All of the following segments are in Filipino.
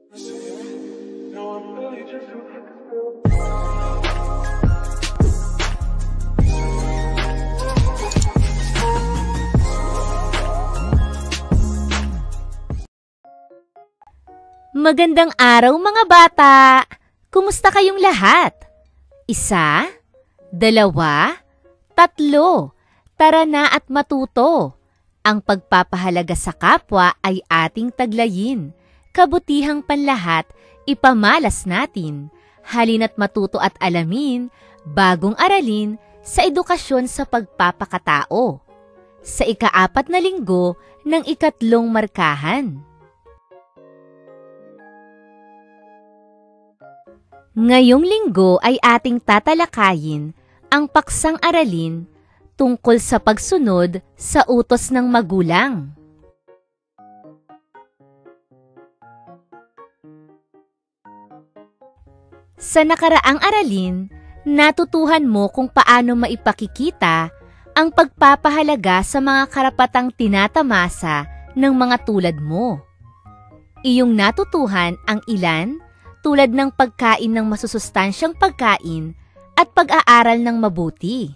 Magandang araw mga bata! Kumusta kayong lahat? 1, 2, 3. Tara na at matuto. Ang pagpapahalaga sa kapwa ay ating taglayin. Kabutihang panlahat, ipamalas natin. Halina't matuto at alamin, bagong aralin sa edukasyon sa pagpapakatao. Sa ika-4 na linggo ng 3 markahan. Ngayong linggo ay ating tatalakayin ang paksang aralin tungkol sa pagsunod sa utos ng magulang. Sa nakaraang aralin, natutuhan mo kung paano maipakikita ang pagpapahalaga sa mga karapatang tinatamasa ng mga tulad mo. Iyong natutuhan ang ilan tulad ng pagkain ng masusustansyang pagkain at pag-aaral ng mabuti.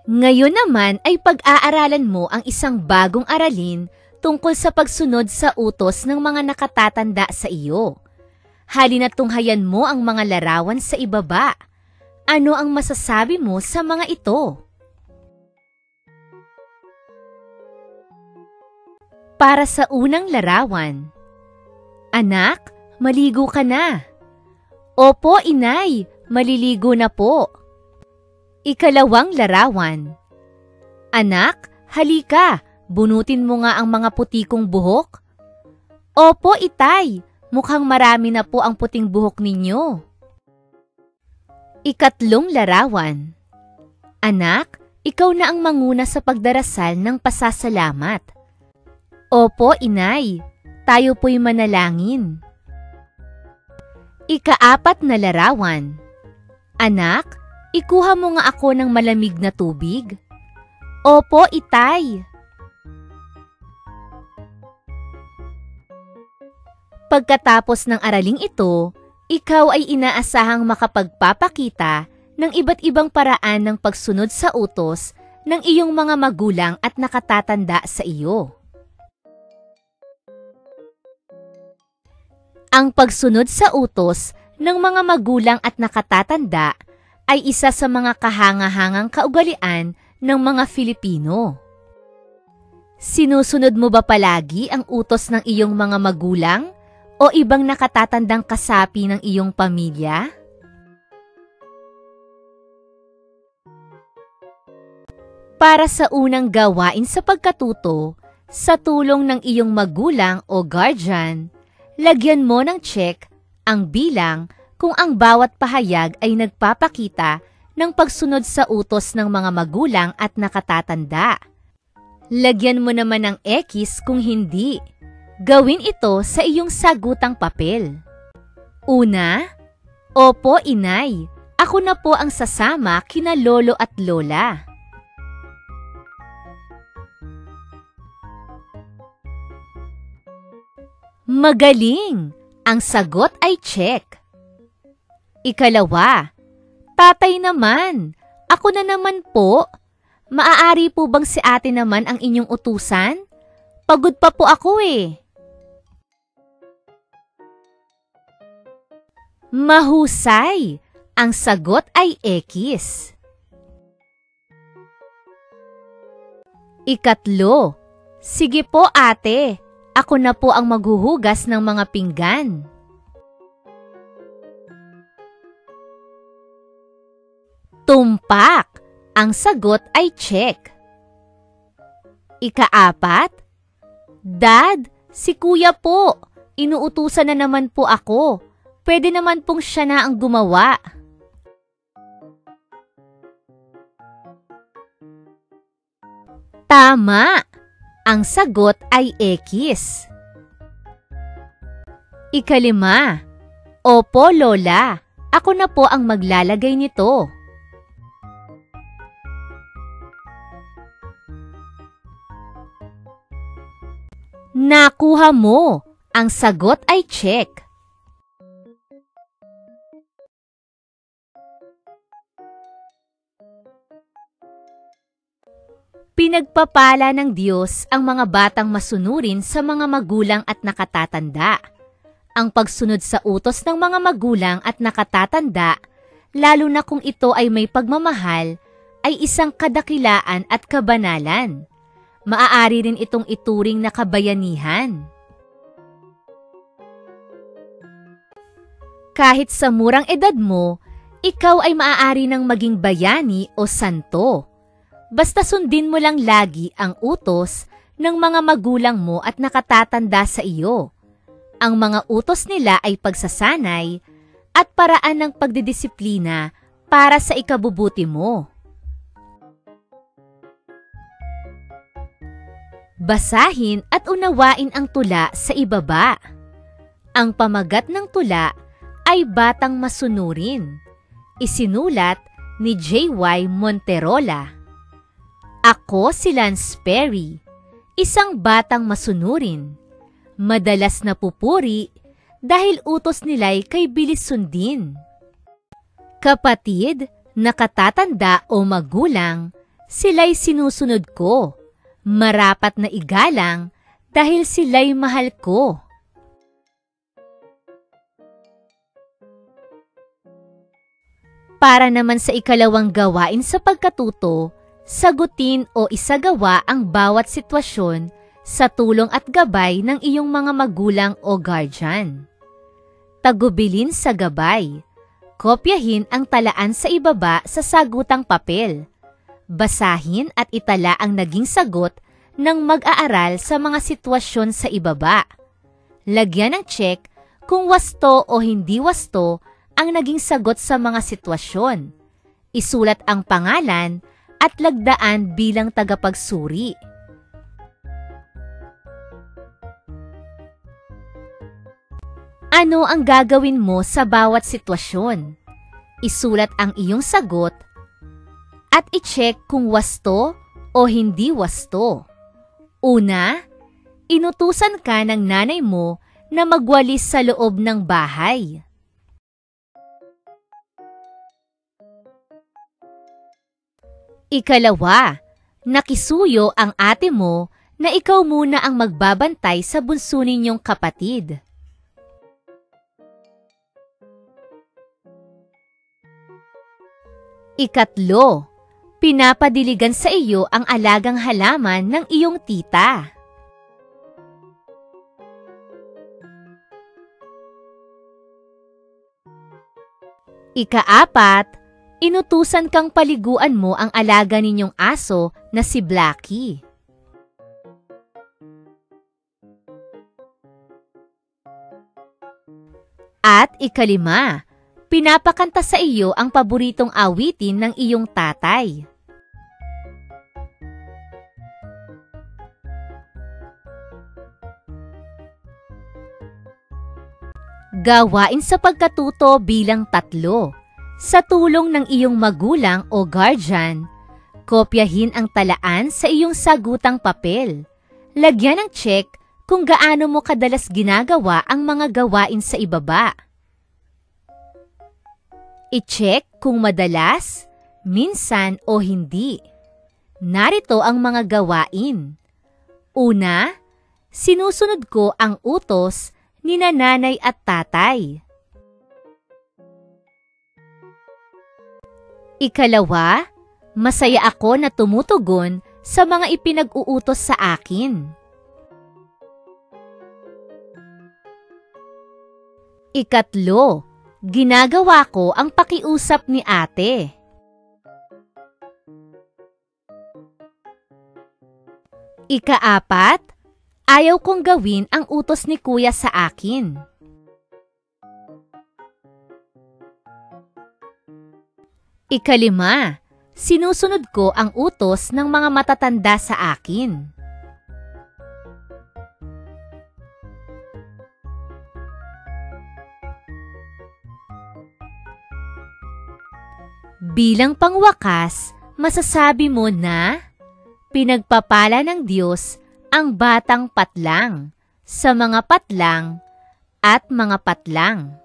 Ngayon naman ay pag-aaralan mo ang isang bagong aralin tungkol sa pagsunod sa utos ng mga nakatatanda sa iyo. Halina't tunghayan mo ang mga larawan sa ibaba. Ano ang masasabi mo sa mga ito? Para sa unang larawan. Anak, maligo ka na. Opo, inay, maliligo na po. Ikalawang larawan. Anak, halika, bunutin mo nga ang mga puti kong buhok. Opo, itay, mukhang marami na po ang puting buhok ninyo. Ikatlong larawan. Anak, ikaw na ang manguna sa pagdarasal ng pasasalamat. Opo, inay. Tayo po'y manalangin. Ika-4 na larawan. Anak, ikuha mo nga ako ng malamig na tubig. Opo, itay. Pagkatapos ng araling ito, ikaw ay inaasahang makapagpapakita ng iba't ibang paraan ng pagsunod sa utos ng iyong mga magulang at nakatatanda sa iyo. Ang pagsunod sa utos ng mga magulang at nakatatanda ay isa sa mga kahanga-hangang kaugalian ng mga Filipino. Sinusunod mo ba palagi ang utos ng iyong mga magulang o ibang nakatatandang kasapi ng iyong pamilya? Para sa unang gawain sa pagkatuto, sa tulong ng iyong magulang o guardian, lagyan mo ng check ang bilang kung ang bawat pahayag ay nagpapakita ng pagsunod sa utos ng mga magulang at nakatatanda. Lagyan mo naman ng X kung hindi. Gawin ito sa iyong sagutang papel. Una, opo, inay. Ako na po ang sasama kina lolo at lola. Magaling! Ang sagot ay check. Ikalawa, tatay naman. Ako na naman po. Maaari po bang si ate naman ang inyong utusan? Pagod pa po ako eh. Mahusay! Ang sagot ay X. Ikatlo, sige po ate. Ako na po ang maghuhugas ng mga pinggan. Tumpak! Ang sagot ay check. Ika-4, Dad, si kuya po. Inuutusan na naman po ako. Pwede naman pong siya na ang gumawa. Tama! Ang sagot ay X. Ika-5, opo, lola. Ako na po ang maglalagay nito. Nakuha mo! Ang sagot ay check. Pinagpapala ng Diyos ang mga batang masunurin sa mga magulang at nakatatanda. Ang pagsunod sa utos ng mga magulang at nakatatanda, lalo na kung ito ay may pagmamahal, ay isang kadakilaan at kabanalan. Maaari rin itong ituring na kabayanihan. Kahit sa murang edad mo, ikaw ay maaari ng maging bayani o santo. Basta sundin mo lang lagi ang utos ng mga magulang mo at nakatatanda sa iyo. Ang mga utos nila ay pagsasanay at paraan ng pagdidisiplina para sa ikabubuti mo. Basahin at unawain ang tula sa ibaba. Ang pamagat ng tula ay Batang Masunurin. Isinulat ni J.Y. Monterola. Ako si Lance Perry, isang batang masunurin. Madalas napupuri dahil utos nila'y kay bilis sundin. Kapatid, nakatatanda o magulang, sila'y sinusunod ko. Marapat na igalang dahil sila'y mahal ko. Para naman sa ikalawang gawain sa pagkatuto, sagutin o isagawa ang bawat sitwasyon sa tulong at gabay ng iyong mga magulang o guardian. Tagubilin sa gabay. Kopyahin ang talaan sa ibaba sa sagutang papel. Basahin at itala ang naging sagot ng mag-aaral sa mga sitwasyon sa ibaba. Lagyan ng check kung wasto o hindi wasto ang naging sagot sa mga sitwasyon. Isulat ang pangalan at lagdaan bilang tagapagsuri. Ano ang gagawin mo sa bawat sitwasyon? Isulat ang iyong sagot at i-check kung wasto o hindi wasto. Una, inutusan ka ng nanay mo na magwalis sa loob ng bahay. Ikalawa, nakisuyo ang ate mo na ikaw muna ang magbabantay sa bunso ninyong kapatid. Ikatlo, pinapadiligan sa iyo ang alagang halaman ng iyong tita. Ikaapat, inutusan kang paliguan mo ang alaga ninyong aso na si Blackie. At ikalima, pinapakanta sa iyo ang paboritong awitin ng iyong tatay. Gawain sa pagkatuto bilang 3. Sa tulong ng iyong magulang o guardian, kopyahin ang talaan sa iyong sagutang papel. Lagyan ng check kung gaano mo kadalas ginagawa ang mga gawain sa ibaba. I-check kung madalas, minsan o hindi. Narito ang mga gawain. Una, sinusunod ko ang utos ni nanay at tatay. Ikalawa, masaya ako na tumutugon sa mga ipinag-uutos sa akin. Ikatlo, ginagawa ko ang pakiusap ni ate. Ikaapat, ayaw kong gawin ang utos ni kuya sa akin. Ikalima, sinusunod ko ang utos ng mga matatanda sa akin. Bilang pangwakas, masasabi mo na pinagpapala ng Diyos ang batang patlang sa mga patlang at mga patlang.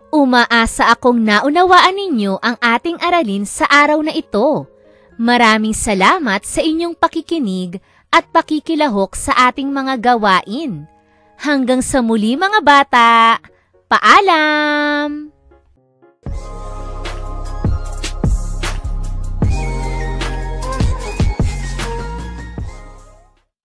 Umaasa akong naunawaan ninyo ang ating aralin sa araw na ito. Maraming salamat sa inyong pakikinig at pakikilahok sa ating mga gawain. Hanggang sa muli mga bata, paalam!